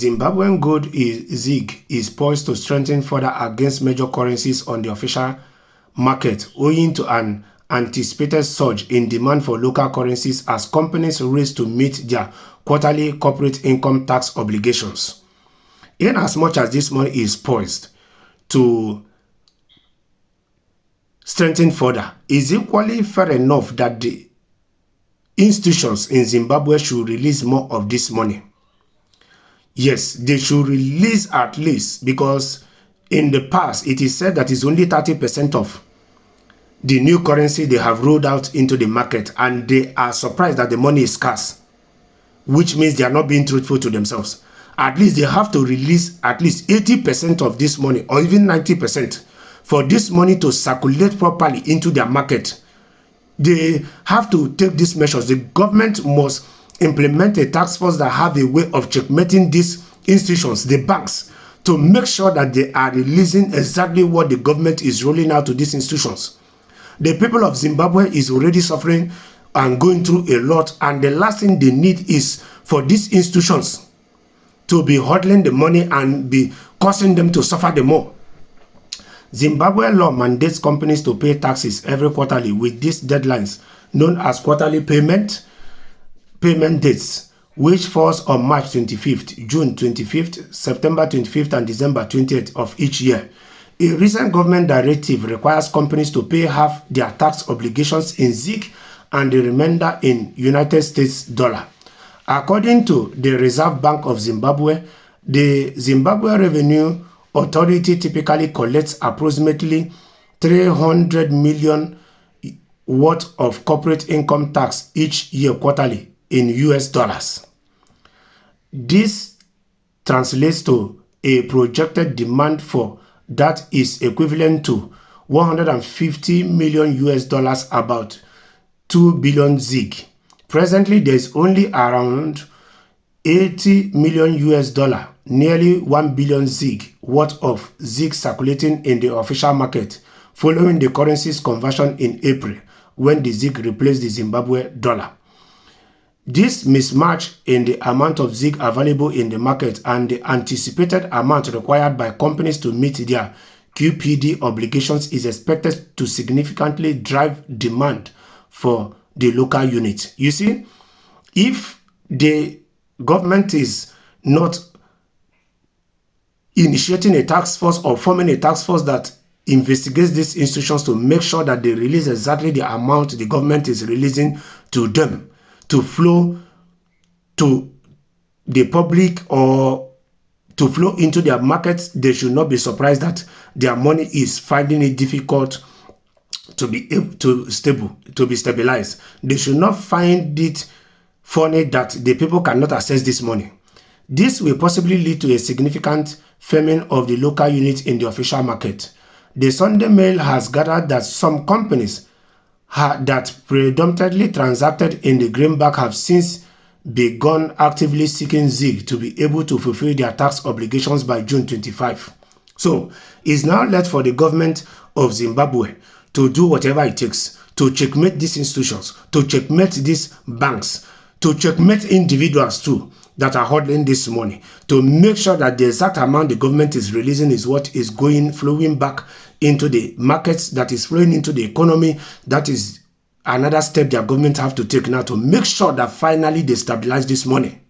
Zimbabwean gold ZiG is poised to strengthen further against major currencies on the official market, owing to an anticipated surge in demand for local currencies as companies race to meet their quarterly corporate income tax obligations. In as much as this money is poised to strengthen further, it's equally fair enough that the institutions in Zimbabwe should release more of this money. Yes, they should release at least, because in the past it is said that it's only 30% of the new currency they have rolled out into the market, and they are surprised that the money is scarce, which means they are not being truthful to themselves. At least they have to release at least 80% of this money, or even 90%, for this money to circulate properly into their market. They have to take these measures. The government must implement a task force that have a way of checkmating these institutions, the banks, to make sure that they are releasing exactly what the government is rolling out to these institutions. The people of Zimbabwe is already suffering and going through a lot, and the last thing they need is for these institutions to be hodling the money and be causing them to suffer the more. Zimbabwe law mandates companies to pay taxes every quarterly with these deadlines known as quarterly payment dates, which falls on March 25th, June 25th, September 25th, and December 20th of each year. A recent government directive requires companies to pay half their tax obligations in ZiG and the remainder in United States dollar. According to the Reserve Bank of Zimbabwe, the Zimbabwe Revenue Authority typically collects approximately 300 million worth of corporate income tax each year quarterly in US dollars. This translates to a projected demand for that is equivalent to 150 million US dollars, about 2 billion ZiG. Presently, there is only around 80 million US dollar, nearly 1 billion ZiG worth of ZiG circulating in the official market following the currency's conversion in April, when the ZiG replaced the Zimbabwe dollar. This mismatch in the amount of ZiG available in the market and the anticipated amount required by companies to meet their QPD obligations is expected to significantly drive demand for the local unit. You see, if the government is not initiating a task force or forming a task force that investigates these institutions to make sure that they release exactly the amount the government is releasing to them to flow to the public or to flow into their markets, they should not be surprised that their money is finding it difficult to be stabilized. They should not find it funny that the people cannot access this money. This will possibly lead to a significant firming of the local unit in the official market. The Sunday Mail has gathered that some companies that predominantly transacted in the greenback have since begun actively seeking ZiG to be able to fulfill their tax obligations by June 25. So it's now left for the government of Zimbabwe to do whatever it takes to checkmate these institutions, to checkmate these banks, to checkmate individuals too that are holding this money, to make sure that the exact amount the government is releasing is what is flowing back into the markets, that is flowing into the economy. That is another step their government have to take now to make sure that finally they stabilize this money.